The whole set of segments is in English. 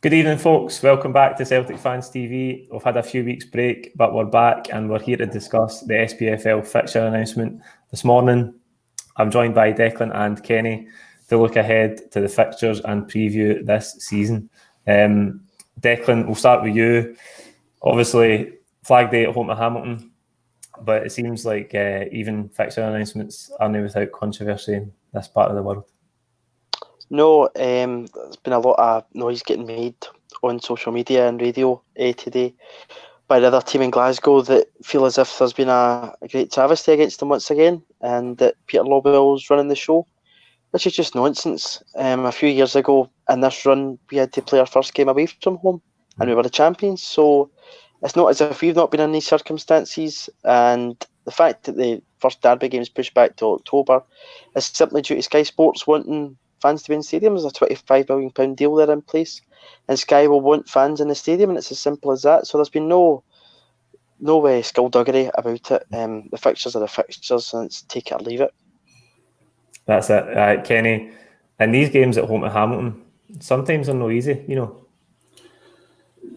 Good evening, folks. Welcome back to Celtic Fans TV. We've had a few weeks break, but we're back and we're here to discuss the SPFL fixture announcement this morning. I'm joined by Declan and Kenny to look ahead to the fixtures and preview this season. Declan, we'll start with you. Obviously, flag day at home to Hamilton, but it seems like even fixture announcements aren't without controversy in this part of the world. No, there's been a lot of noise getting made on social media and radio today by the other team in Glasgow that feel as if there's been a great travesty against them once again, and that Peter Lobwell's running the show, which is just nonsense. A few years ago in this run, we had to play our first game away from home, and we were the champions. So it's not as if we've not been in these circumstances, and the fact that the first derby game is pushed back to October is simply due to Sky Sports wanting fans to be in stadium. There's a £25 million deal there in place, and Sky will want fans in the stadium, and it's as simple as that. So there's been no skullduggery about it. The fixtures are the fixtures, and it's take it or leave it. That's it, Kenny. And these games at home to Hamilton, sometimes they're not easy, you know.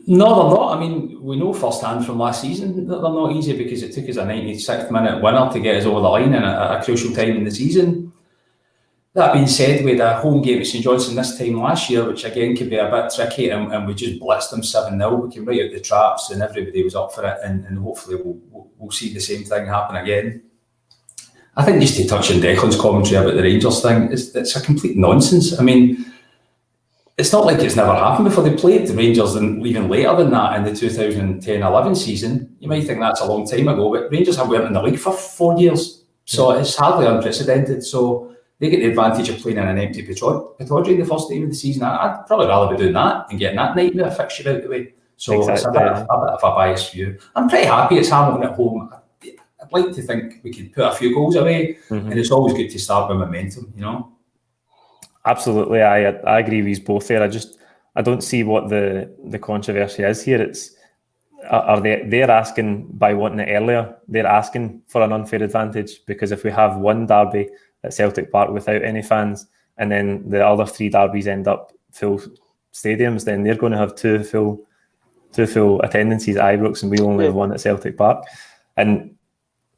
No, they're not. I mean, we know firsthand from last season that they're not easy because it took us a 96th minute winner to get us over the line and at a crucial time in the season. That being said, we had a home game at St Johnstone this time last year, which again could be a bit tricky, and we just blitzed them 7-0. We came right out the traps, and everybody was up for it, and hopefully we'll see the same thing happen again. I think just to touch on Declan's commentary about the Rangers thing, it's a complete nonsense. I mean, it's not like it's never happened before. They played the Rangers even later than that in the 2010-11 season. You might think that's a long time ago, but Rangers have weren't in the league for 4 years, so it's hardly unprecedented. So they get the advantage of playing in an empty Pittodrie in the first game of the season. I'd probably rather be doing that and getting that nightmare fixture out of the way. So exactly. It's a bit of a biased view. I'm pretty happy it's Hamilton at home. I'd like to think we could put a few goals away, and it's always good to start with momentum, you know? Absolutely, I agree with you both there. I don't see what the controversy is here. They're asking by wanting it earlier. They're asking for an unfair advantage because if we have one derby at Celtic Park without any fans, and then the other 3 derbies end up full stadiums, then they're going to have two full attendances at Ibrox, and we only have one at Celtic Park. And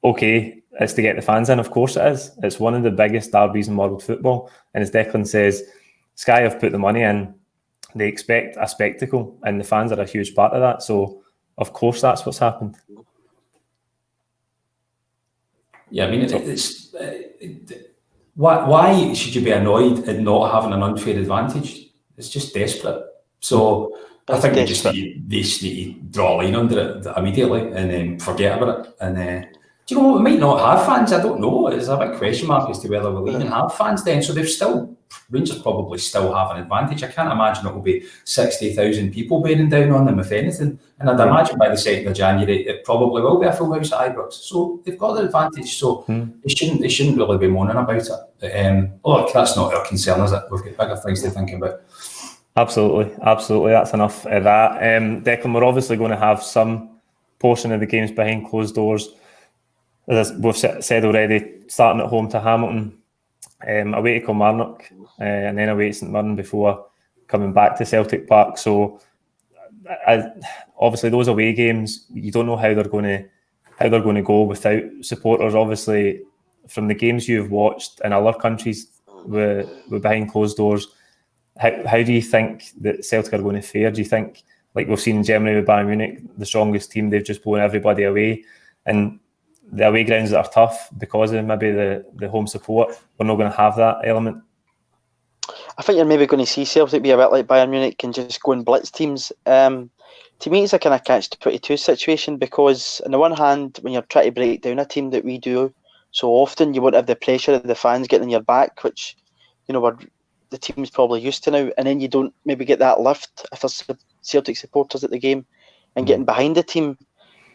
okay, it's to get the fans in, of course it is. It's one of the biggest derbies in world football, and as Declan says, Sky have put the money in. They expect a spectacle, and the fans are a huge part of that. So of course that's what's happened. Yeah, I mean, why should you be annoyed at not having an unfair advantage? It's just desperate. So I think they just need to draw a line under it immediately and forget about it. And do you know what? We might not have fans. I don't know. There's a big question mark as to whether we'll even have fans then. So Rangers probably still have an advantage. I can't imagine it will be 60,000 people bearing down on them, if anything. And I'd imagine by the 2nd of January, it probably will be a full house at Ibrox. So they've got the advantage. So they shouldn't really be moaning about it. But look, that's not our concern, is it? We've got bigger things to think about. Absolutely. That's enough of that. Declan, we're obviously going to have some portion of the games behind closed doors. As we've said already, starting at home to Hamilton, away to Kilmarnock, and then away to St Mirren before coming back to Celtic Park. So obviously those away games, you don't know how they're going to go without supporters. Obviously, from the games you've watched in other countries with behind closed doors, how do you think that Celtic are going to fare? Do you think, like we've seen in Germany with Bayern Munich, the strongest team, they've just blown everybody away, and the away grounds that are tough because of maybe the home support, we're not going to have that element? I think you're maybe going to see Celtic be a bit like Bayern Munich and just go and blitz teams. To me, it's a kind of catch-22 situation because, on the one hand, when you're trying to break down a team that we do so often, you won't have the pressure of the fans getting on your back, which, you know, the team's probably used to now, and then you don't maybe get that lift if there's Celtic supporters at the game and getting behind the team.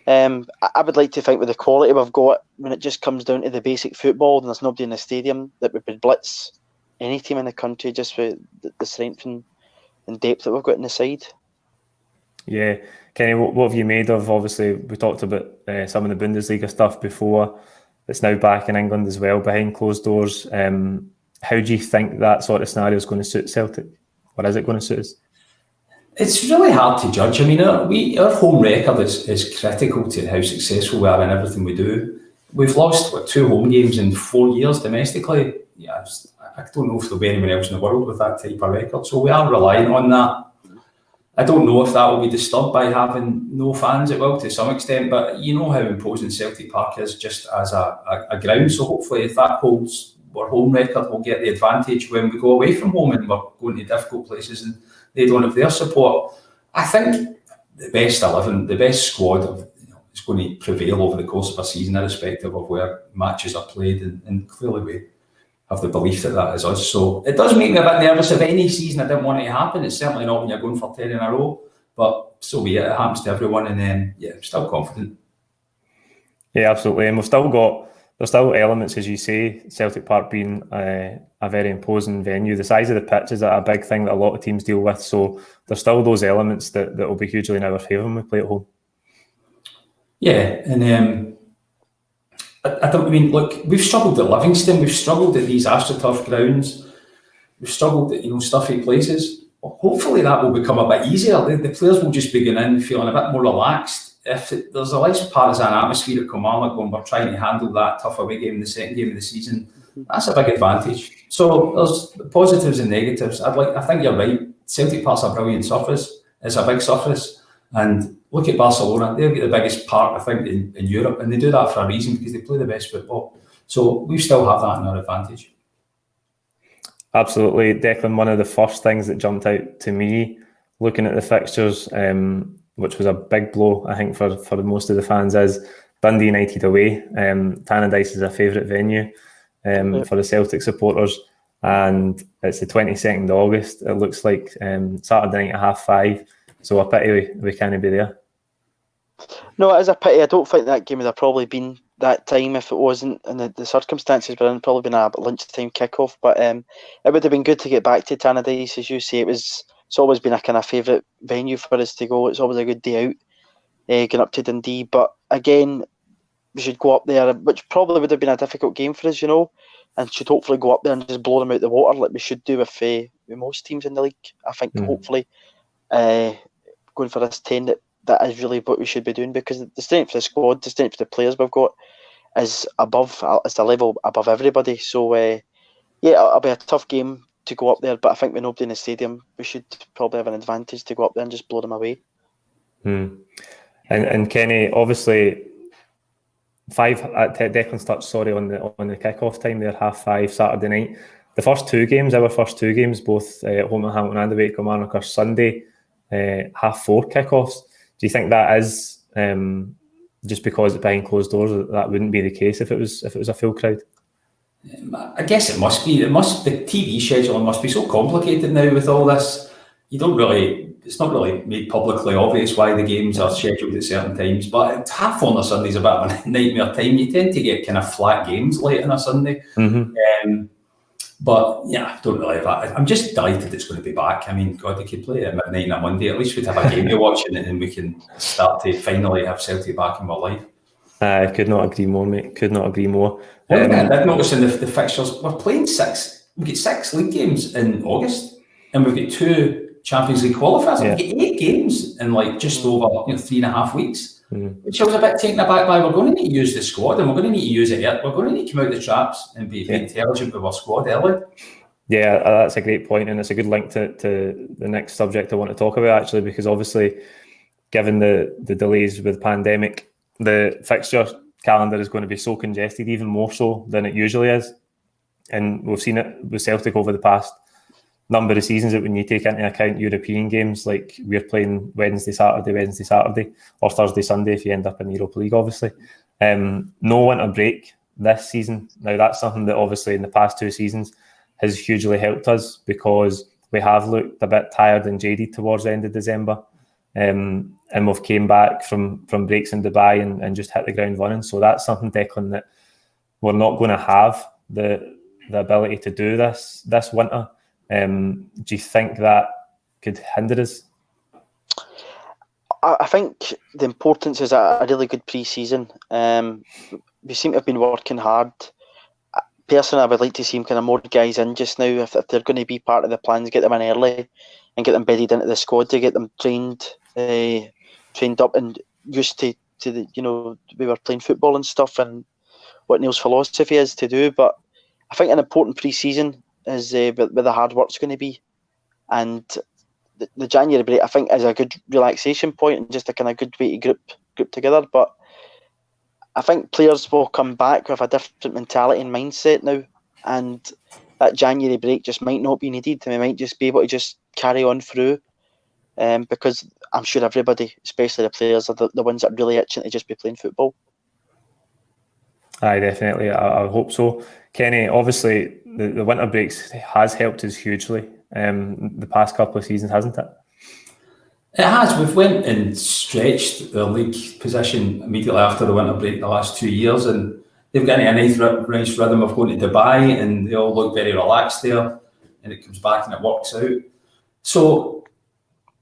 I would like to think with the quality we've got, when it just comes down to the basic football and there's nobody in the stadium, that we would blitz any team in the country just for the strength and depth that we've got in the side. Yeah. Kenny, what have you made of, obviously we talked about some of the Bundesliga stuff before, it's now back in England as well behind closed doors. How do you think that sort of scenario is going to suit Celtic? Or is it going to suit us? It's really hard to judge. I mean, our home record is critical to how successful we are in everything we do. We've lost 2 home games in 4 years domestically. Yeah, I don't know if there'll be anyone else in the world with that type of record. So we are relying on that. I don't know if that will be disturbed by having no fans. It will to some extent, but you know how imposing Celtic Park is just as a ground. So hopefully, if that holds, our home record will get the advantage when we go away from home and we're going to difficult places and they don't have their support. I think the best 11, the best squad is going to prevail over the course of a season, irrespective of where matches are played, and clearly we have the belief that is us. So it does make me a bit nervous. If any season I didn't want it to happen, it's certainly not when you're going for 10 in a row, but so be it. It happens to everyone, and then I'm still confident. Yeah, absolutely. And there's still elements, as you say, Celtic Park being a very imposing venue. The size of the pitch is a big thing that a lot of teams deal with, so there's still those elements that will be hugely in our favour when we play at home. Yeah, and look, we've struggled at Livingston, we've struggled at these AstroTurf grounds, we've struggled at stuffy places. Hopefully that will become a bit easier. The players will just be going in feeling a bit more relaxed. If there's a less partisan atmosphere at Kilmarnock when we're trying to handle that tough away game in the second game of the season, that's a big advantage. So there's positives and negatives. I think you're right. Celtic Park's a brilliant surface. It's a big surface. And look at Barcelona. They've got the biggest park, I think, in Europe, and they do that for a reason because they play the best football. So we still have that in our advantage. Absolutely. Declan, one of the first things that jumped out to me looking at the fixtures, which was a big blow, I think, for most of the fans, is Dundee United away. Tannadice is a favourite venue for the Celtic supporters, and it's the 22nd of August. It looks like Saturday night at 5:30. So a pity we can't be there. No, it is a pity. I don't think that game would have probably been that time if it wasn't, and the circumstances were in, probably been a lunchtime kickoff. But it would have been good to get back to Tannadice, as you say. It's always been a kind of favourite venue for us to go. It's always a good day out, going up to Dundee. But again, we should go up there, which probably would have been a difficult game for us, and should hopefully go up there and just blow them out the water like we should do with most teams in the league. I think hopefully going for this 10, that is really what we should be doing, because the strength of the squad, the strength of the players we've got is the level above everybody. So it'll be a tough game to go up there, but I think with nobody in the stadium, we should probably have an advantage to go up there and just blow them away. And Kenny, obviously, Declan's touched on the kick-off time there, 5:30 Saturday night. Our first two games, both at home at Hamilton and away at Kilmarnock, are Sunday 4:30 kickoffs. Do you think that is just because it's behind closed doors, that wouldn't be the case if it was a full crowd? I guess it must be. The TV scheduling must be so complicated now with all this. It's not really made publicly obvious why the games are scheduled at certain times. But half on a Sunday is a bit of a nightmare time. You tend to get kind of flat games late on a Sunday. But yeah, I don't really have that. I'm just delighted it's going to be back. I mean, God, they could play at midnight on a Monday. At least we'd have a game to watch, and then we can start to finally have Celtic back in our life. I could not agree more, mate. Could not agree more. I did notice in the fixtures, we're playing 6. We've got 6 league games in August, and we've got 2 Champions League qualifiers. We've got 8 games in just over 3.5 weeks. Which I was a bit taken aback by. We're going to need to use the squad, and we're going to need to use it. We're going to need to come out the traps and be intelligent with our squad early. Yeah, that's a great point, and it's a good link to the next subject I want to talk about, actually, because obviously, given the delays with the pandemic, the fixture calendar is going to be so congested, even more so than it usually is. And we've seen it with Celtic over the past number of seasons, that when you take into account European games, like we're playing Wednesday, Saturday, or Thursday, Sunday if you end up in the Europa League, obviously. No winter break this season. Now, that's something that obviously in the past 2 seasons has hugely helped us, because we have looked a bit tired and jaded towards the end of December. And we've came back from breaks in Dubai and just hit the ground running. So that's something, Declan, that we're not going to have the ability to do this winter. Do you think that could hinder us? I think the importance is a really good pre-season. We seem to have been working hard. personally, I would like to see kind of more guys in just now. If they're going to be part of the plans, get them in early and get them bedded into the squad to get them trained up and used to the, we were playing football and stuff and what Neil's philosophy is to do. But I think an important pre-season is where the hard work's going to be, and the January break I think is a good relaxation point and just a kind of good way to group together. But I think players will come back with a different mentality and mindset now, and that January break just might not be needed, and we might just be able to just carry on through. Because I'm sure everybody, especially the players, are the ones that are really itching to just be playing football. Aye, definitely. I hope so. Kenny, obviously, the winter breaks has helped us hugely the past couple of seasons, hasn't it? It has. We've went and stretched their league position immediately after the winter break the last 2 years, and they've got a nice rhythm of going to Dubai, and they all look very relaxed there, and it comes back and it works out. So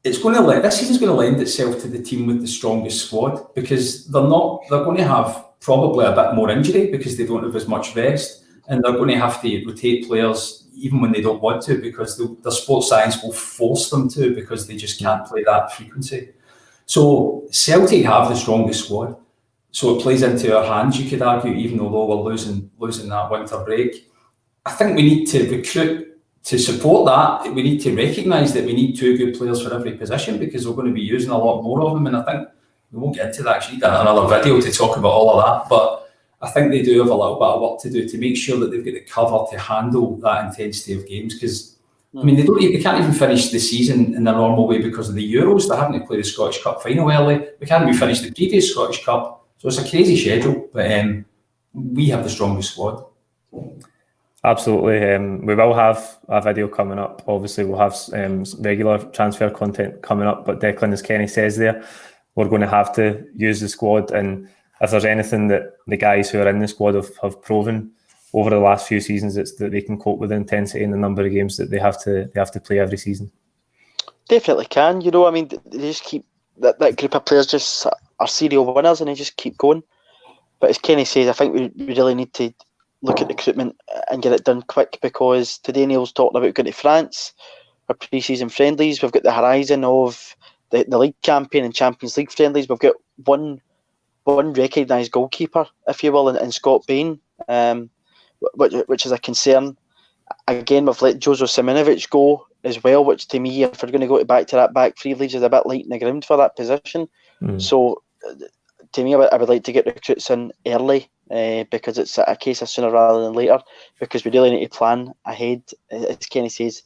this season's going to lend itself to the team with the strongest squad, because they're going to have probably a bit more injury because they don't have as much rest, and they're going to have to rotate players even when they don't want to, because the sports science will force them to, because they just can't play that frequency. So Celtic have the strongest squad, so it plays into our hands, you could argue, even though we're losing that winter break. I think we need to recruit to support that. We need to recognise that we need 2 good players for every position, because we're going to be using a lot more of them, and I think we won't get into that, actually, another video to talk about all of that, but I think they do have a little bit of work to do to make sure that they've got the cover to handle that intensity of games, because I mean, they can't even finish the season in the normal way because of the Euros. They're having to play the Scottish Cup final early. We can't even finish the previous Scottish Cup, so it's a crazy schedule, but we have the strongest squad. Absolutely. We will have a video coming up. Obviously, we'll have regular transfer content coming up, but Declan, as Kenny says there, we're going to have to use the squad, and if there's anything that the guys who are in the squad have proven over the last few seasons, it's that they can cope with the intensity and the number of games that they have to play every season. Definitely can. I mean, they just keep that group of players just are serial winners, and they just keep going. But as Kenny says, I think we really need to look at recruitment and get it done quick, because today Neil's talking about going to France, our pre-season friendlies. We've got the horizon of the league campaign and Champions League friendlies. We've got one recognised goalkeeper, if you will, in Scott Bain, which is a concern. Again, we've let Jozo Simunovic go as well, which to me, if we're going to go back to that back three, leaves us a bit light in the ground for that position. So to me, I would like to get recruits in early, because it's a case of sooner rather than later, because we really need to plan ahead. As Kenny says,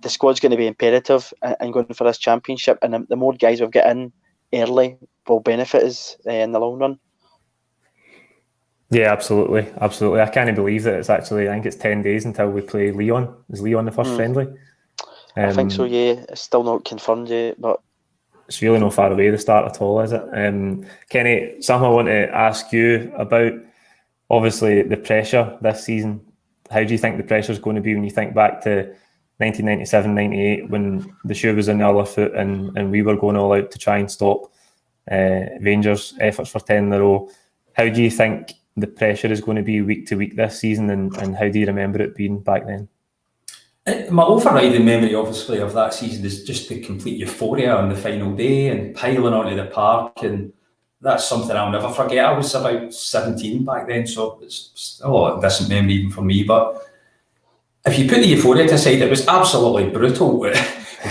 the squad's going to be imperative in going for this championship, and the more guys we've got in early will benefit us in the long run. Yeah, absolutely. I can't believe that it's actually, I think it's 10 days until we play Lyon. Is Lyon the first friendly? I think so, yeah. It's still not confirmed yet, but it's really not far away, the start at all, is it? Kenny, something I want to ask you about, obviously the pressure this season. How do you think the pressure is going to be when you think back to 1997-98, when the shoe was in the other foot and we were going all out to try and stop Rangers' efforts for 10 in a row? How do you think the pressure is going to be week to week this season, and how do you remember it being back then? My overriding memory, obviously, of that season is just the complete euphoria on the final day and piling onto the park, and that's something I'll never forget. I was about 17 back then, so it's still a distant memory even for me. But if you put the euphoria aside, it was absolutely brutal in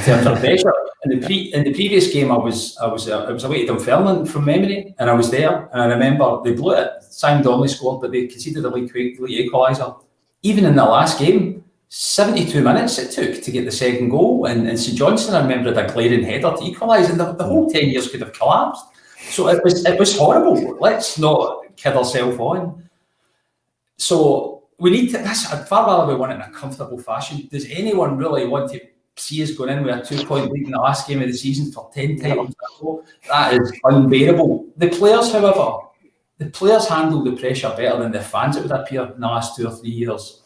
terms of pressure. In the previous game, I was away to Dunfermline from memory, and I was there, and I remember they blew it. Simon Donnelly scored, but they conceded a league equaliser. Even in the last game, 72 minutes it took to get the second goal, and St Johnstone, I remember, had a glaring header to equalise, and the whole 10 years could have collapsed. So it was horrible. Let's not kid ourselves on. So we need to. I'd far rather we won it in a comfortable fashion. Does anyone really want to see us going in with a 2-point lead in the last game of the season for 10 times? That is unbearable. The players, however, handle the pressure better than the fans, it would appear, in the last 2 or 3 years.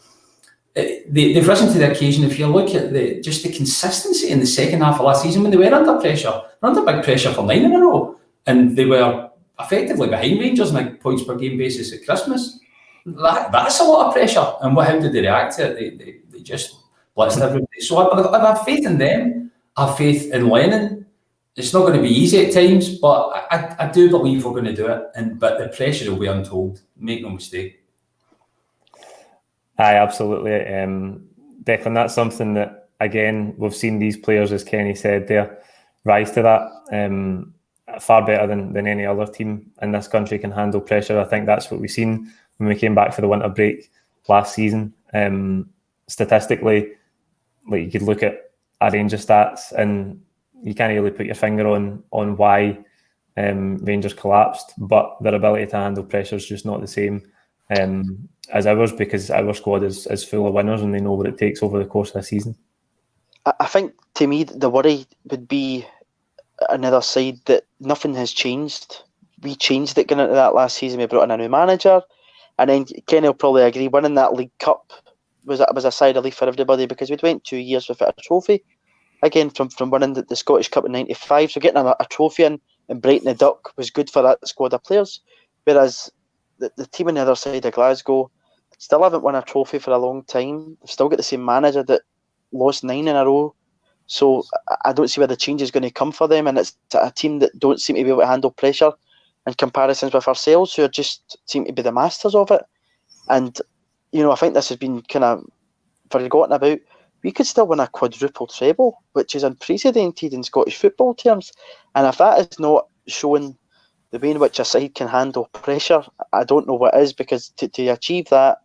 They've risen to the occasion. If you look at the consistency in the second half of last season, when they were under pressure, they were under big pressure for 9 in a row, and they were effectively behind Rangers on a points per game basis at Christmas. That's a lot of pressure. And how did they react to it? They just blitzed everybody. So I have faith in them. I have faith in Lennon. It's not going to be easy at times, but I do believe we're going to do it. But the pressure will be untold. Make no mistake. Aye, absolutely. Declan, that's something that, again, we've seen these players, as Kenny said there, rise to that far better than any other team in this country can handle pressure. I think that's what we've seen when we came back for the winter break last season. Statistically, like, you could look at our Rangers stats and you can't really put your finger on why Rangers collapsed, but their ability to handle pressure is just not the same as ours, because our squad is full of winners and they know what it takes over the course of the season. I think, to me, the worry would be another side that nothing has changed. We changed it going into that last season. We brought in a new manager, and then Kenny will probably agree, winning that League Cup was a sigh of relief for everybody, because we'd went 2 years without a trophy. Again, from winning the Scottish Cup in '95, so getting a trophy in and breaking the duck was good for that squad of players. Whereas the team on the other side of Glasgow still haven't won a trophy for a long time. They've still got the same manager that lost 9 in a row. So I don't see where the change is going to come for them. And it's a team that don't seem to be able to handle pressure in comparisons with ourselves, who just seem to be the masters of it. And, I think this has been kind of forgotten about. We could still win a quadruple treble, which is unprecedented in Scottish football terms. And if that is not showing the way in which a side can handle pressure, I don't know what is, because to achieve that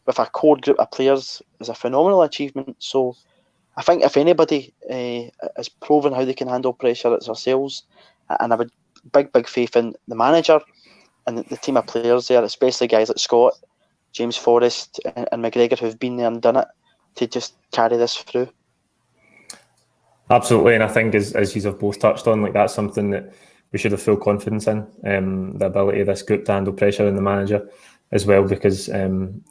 with a core group of players is a phenomenal achievement. So I think if anybody has proven how they can handle pressure, it's ourselves. And I have big faith in the manager and the team of players there, especially guys like Scott, James Forrest and McGregor, who've been there and done it, to just carry this through. Absolutely, and I think as you have both touched on, like, that's something that we should have full confidence in, the ability of this group to handle pressure, and the manager as well, because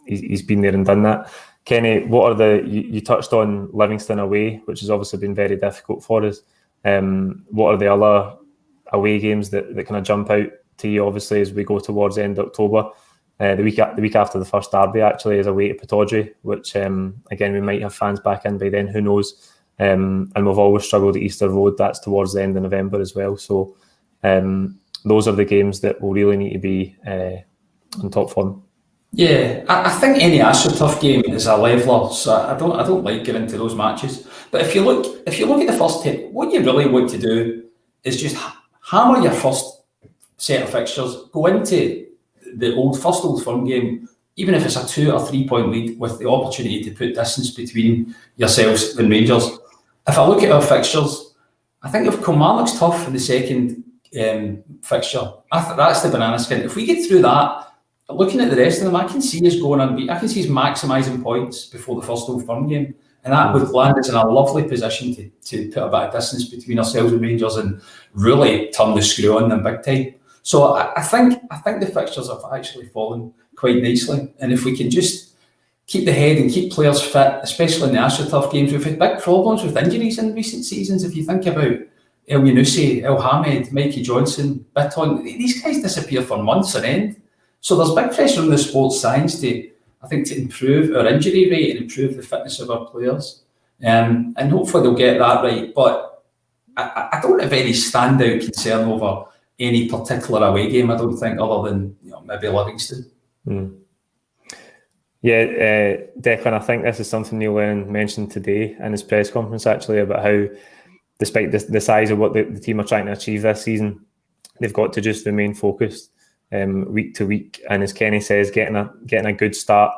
he's been there and done that. Kenny, what are you touched on Livingston away, which has obviously been very difficult for us. What are the other away games that kind of jump out to you, obviously, as we go towards the end of October? The week after the first derby, actually, is away to Pittodrie, which, again, we might have fans back in by then, who knows? And we've always struggled at Easter Road. That's towards the end of November as well. So those are the games that will really need to be on top form. Yeah, I think any AstroTurf game is a leveler, so I don't like getting into those matches. But if you look at the first 10, what you really want to do is just hammer your first set of fixtures, go into the first Old Firm game, even if it's a 2 or 3 point lead, with the opportunity to put distance between yourselves and Rangers. If I look at our fixtures, I think if Kilmarnock's tough in the second fixture, that's the banana skin. If we get through that, looking at the rest of them, I can see us going unbeaten. I can see us maximising points before the first Old Firm game, and that would land us in a lovely position to put a bit of distance between ourselves and Rangers and really turn the screw on them big time. So I think the fixtures have actually fallen quite nicely, and if we can just keep the head and keep players fit, especially in the AstroTurf games, we've had big problems with injuries in recent seasons. If you think about El Yunusi, El Hamed, Mikey Johnson, Bitton, these guys disappear for months on end. So there's big pressure on the sports science to improve our injury rate and improve the fitness of our players. And hopefully they'll get that right. But I don't have any standout concern over any particular away game, I don't think, other than maybe Livingston. Yeah, Declan, I think this is something Neil Lennon mentioned today in his press conference, actually, about how, despite the size of what the team are trying to achieve this season, they've got to just remain focused week to week. And as Kenny says, getting a good start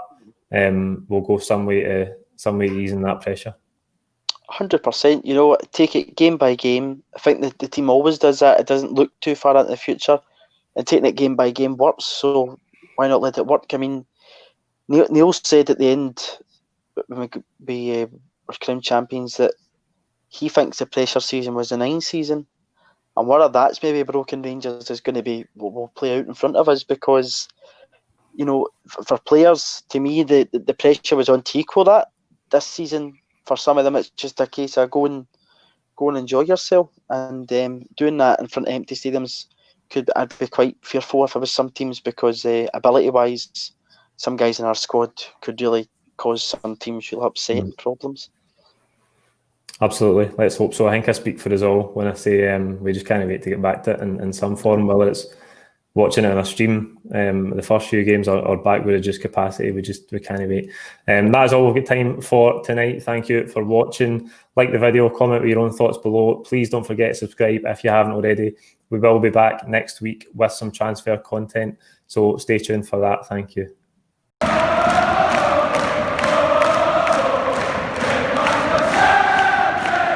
will go some way to easing that pressure. 100%. Take it game by game. I think that the team always does that. It doesn't look too far into the future, and taking it game by game works. So why not let it work? I mean, Neil said at the end, when we were crowned champions, that he thinks the pressure season was the 9 season, and whether that's maybe broken Rangers is going to be what will play out in front of us, because for players, to me, the pressure was on to equal that this season. For some of them, it's just a case of go and enjoy yourself, and doing that in front of empty stadiums I'd be quite fearful if I was some teams, because ability wise some guys in our squad could really cause some teams real upset and problems. Absolutely. Let's hope so. I think I speak for us all when I say we just can't wait to get back to it in some form, whether it's watching it on a stream, the first few games, or back with reduced capacity. We can't wait. That is all we've got time for tonight. Thank you for watching. Like the video, comment with your own thoughts below. Please don't forget to subscribe if you haven't already. We will be back next week with some transfer content, so stay tuned for that. Thank you.